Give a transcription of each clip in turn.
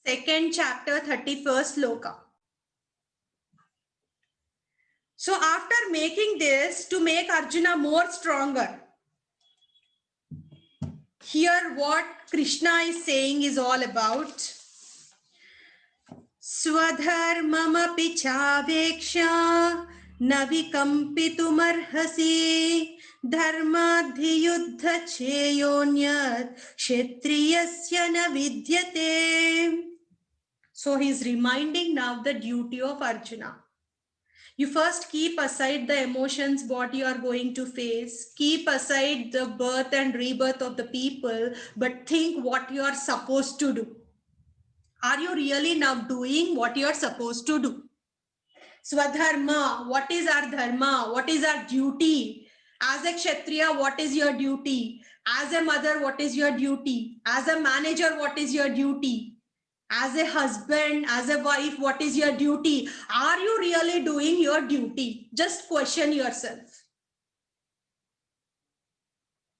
2nd chapter, 31st sloka. So after making this, to make Arjuna more stronger, here what Krishna is saying is all about Swadharmamapi chaveksha navikampitum dharmadhiyuddha cheyonyat kshetriyasya na vidyate. So he is reminding now the duty of Arjuna. You first keep aside the emotions, what you are going to face. Keep aside the birth and rebirth of the people, but think what you are supposed to do. Are you really now doing what you are supposed to do? Swadharma, what is our dharma? What is our duty? As a Kshatriya, what is your duty? As a mother, what is your duty? As a manager, what is your duty? As a husband, as a wife, what is your duty? Are you really doing your duty? Just question yourself.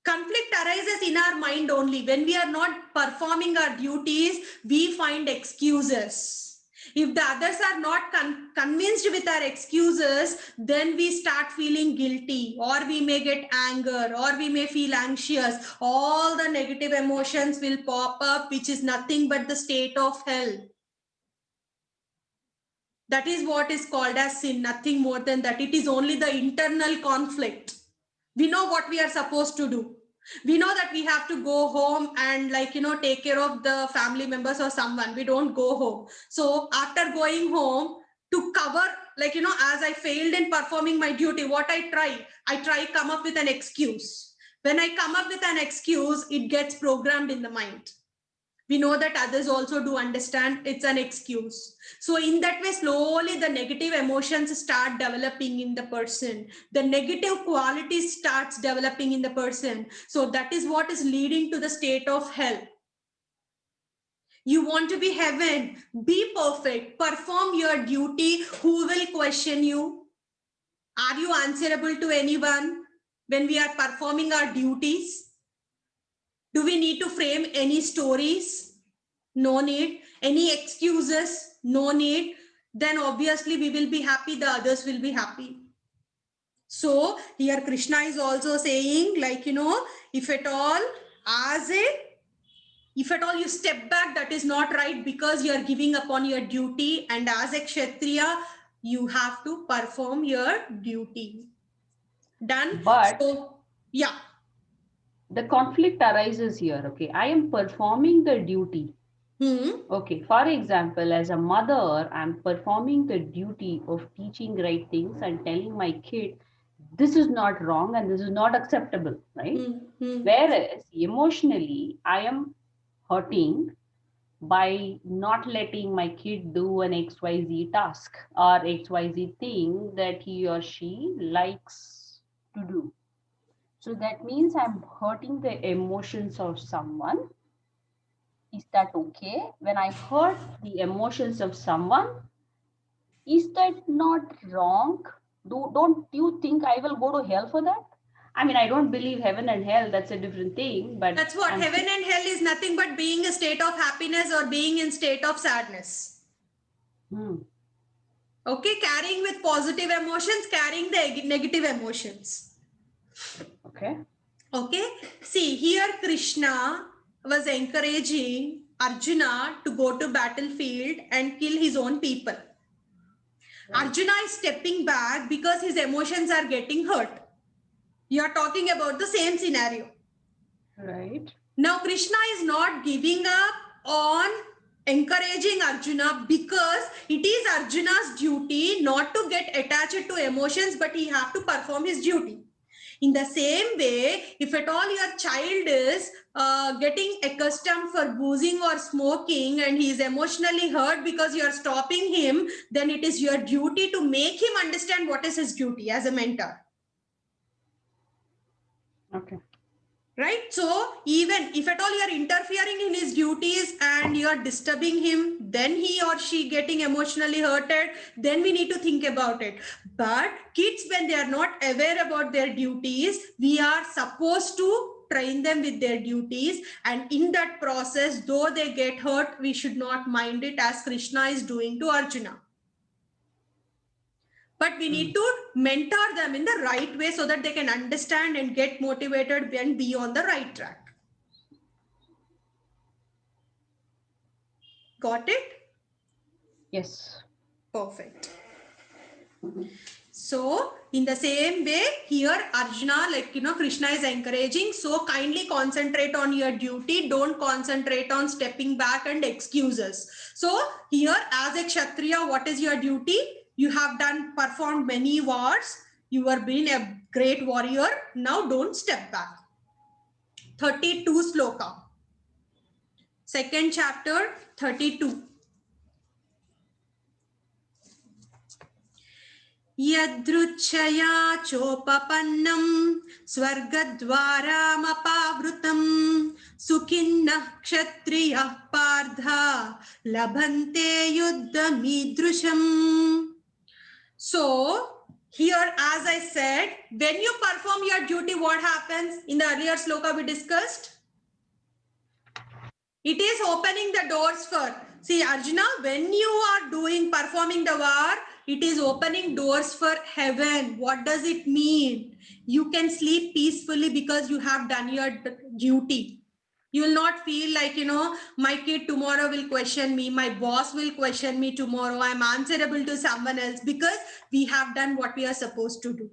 Conflict arises in our mind only. When we are not performing our duties, we find excuses. If the others are not convinced with our excuses, then we start feeling guilty, or we may get anger, or we may feel anxious. All the negative emotions will pop up, which is nothing but the state of hell. That is what is called as sin, nothing more than that. It is only the internal conflict. We know what we are supposed to do. We know that we have to go home and take care of the family members or someone. We don't go home. So after going home, to cover, as I failed in performing my duty, what I try come up with an excuse. When I come up with an excuse, it gets programmed in the mind. We know that others also do understand it's an excuse. So in that way, slowly the negative emotions start developing in the person. The negative quality starts developing in the person. So that is what is leading to the state of hell. You want to be heaven, be perfect, perform your duty. Who will question you? Are you answerable to anyone when we are performing our duties? Do we need to frame any stories? No need. Any excuses? No need. Then obviously we will be happy, the others will be happy. So here Krishna is also saying, if at all you step back, that is not right, because you are giving up on your duty, and as a Kshatriya, you have to perform your duty. Done? But so, yeah. The conflict arises here. Okay, I am performing the duty. Okay, for example, as a mother, I'm performing the duty of teaching right things and telling my kid, this is not wrong and this is not acceptable, right? Whereas emotionally, I am hurting by not letting my kid do an XYZ task or XYZ thing that he or she likes to do. So that means I'm hurting the emotions of someone. Is that okay? When I hurt the emotions of someone, is that not wrong? Don't you think I will go to hell for that? I mean, I don't believe heaven and hell, that's a different thing. But that's what heaven and hell is, nothing but being a state of happiness or being in state of sadness. Okay, carrying with positive emotions, carrying the negative emotions. Okay. Okay, see here Krishna was encouraging Arjuna to go to battlefield and kill his own people. Right. Arjuna is stepping back because his emotions are getting hurt. You are talking about the same scenario. Right. Now Krishna is not giving up on encouraging Arjuna, because it is Arjuna's duty not to get attached to emotions, but he have to perform his duty. In the same way, if at all your child is getting accustomed for boozing or smoking and he is emotionally hurt because you are stopping him, then it is your duty to make him understand what is his duty as a mentor. Okay. Right? So even if at all you are interfering in his duties and you are disturbing him, then he or she getting emotionally hurted, then we need to think about it. But kids, when they are not aware about their duties, we are supposed to train them with their duties. And in that process, though they get hurt, we should not mind it, as Krishna is doing to Arjuna. But we need to mentor them in the right way so that they can understand and get motivated and be on the right track. Got it? Yes. Perfect. So in the same way here, Arjuna, Krishna is encouraging, so kindly concentrate on your duty. Don't concentrate on stepping back and excuses. So here, as a Kshatriya, what is your duty? You have performed many wars. You have been a great warrior. Now don't step back. 32 sloka. Second chapter, 32. Yadruchaya chopapannam swargadvaramapavrutam sukhinnah kshatriyah pardha labhante yuddhamidrusham. So here, as I said, when you perform your duty, what happens? In the earlier sloka we discussed, it is opening the doors for, see Arjuna, when you are performing the war, it is opening doors for heaven. What does it mean? You can sleep peacefully because you have done your duty. You will not feel like, my kid tomorrow will question me, my boss will question me tomorrow, I'm answerable to someone else, because we have done what we are supposed to do.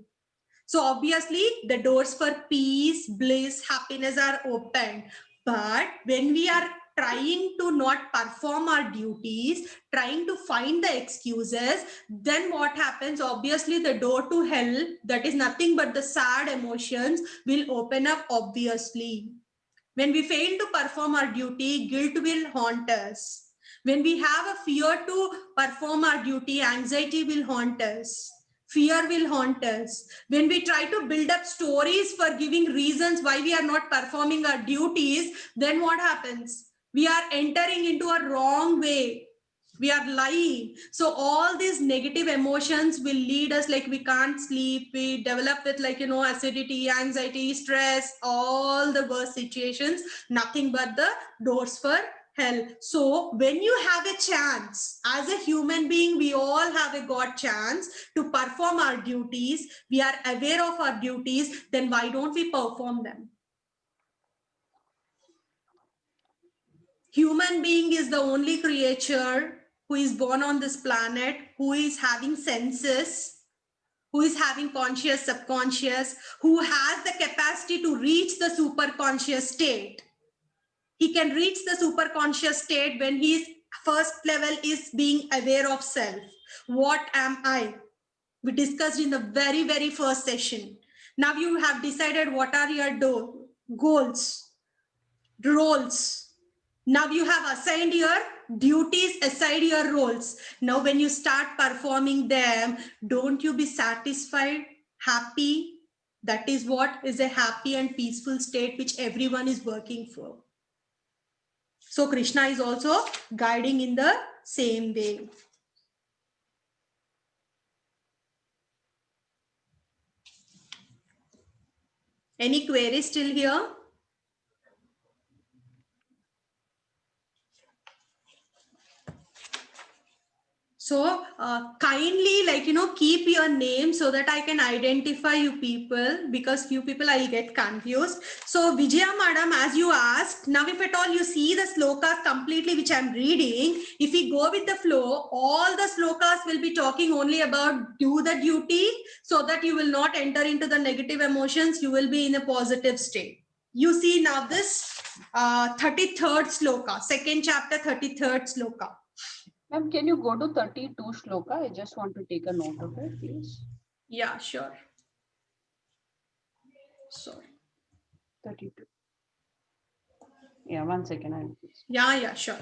So obviously the doors for peace, bliss, happiness are open. But when we are trying to not perform our duties, trying to find the excuses, then what happens? Obviously the door to hell, that is nothing but the sad emotions, will open up obviously. When we fail to perform our duty, guilt will haunt us. When we have a fear to perform our duty, anxiety will haunt us. Fear will haunt us. When we try to build up stories for giving reasons why we are not performing our duties, then what happens? We are entering into a wrong way. We are lying. So all these negative emotions will lead us, like we can't sleep, we develop with acidity, anxiety, stress, all the worst situations, nothing but the doors for hell. So when you have a chance, as a human being, we all have a God chance to perform our duties. We are aware of our duties, then why don't we perform them? Human being is the only creature who is born on this planet, who is having senses, who is having conscious, subconscious, who has the capacity to reach the superconscious state. He can reach the superconscious state when his first level is being aware of self. What am I? We discussed in the very, very first session. Now you have decided what are your goals, roles. Now you have assigned your duties, assigned your roles. Now when you start performing them, don't you be satisfied, happy? That is what is a happy and peaceful state which everyone is working for. So Krishna is also guiding in the same way. Any queries still here? So kindly, keep your name so that I can identify you people, because few people I'll get confused. So Vijaya Madam, as you asked, now if at all you see the slokas completely, which I'm reading, if we go with the flow, all the slokas will be talking only about do the duty so that you will not enter into the negative emotions. You will be in a positive state. You see now this 33rd sloka, second chapter, 33rd sloka. Ma'am, can you go to 32 shloka? I just want to take a note of it, please. Yeah, sure. Sorry. 32. Yeah, 1 second. Yeah, sure.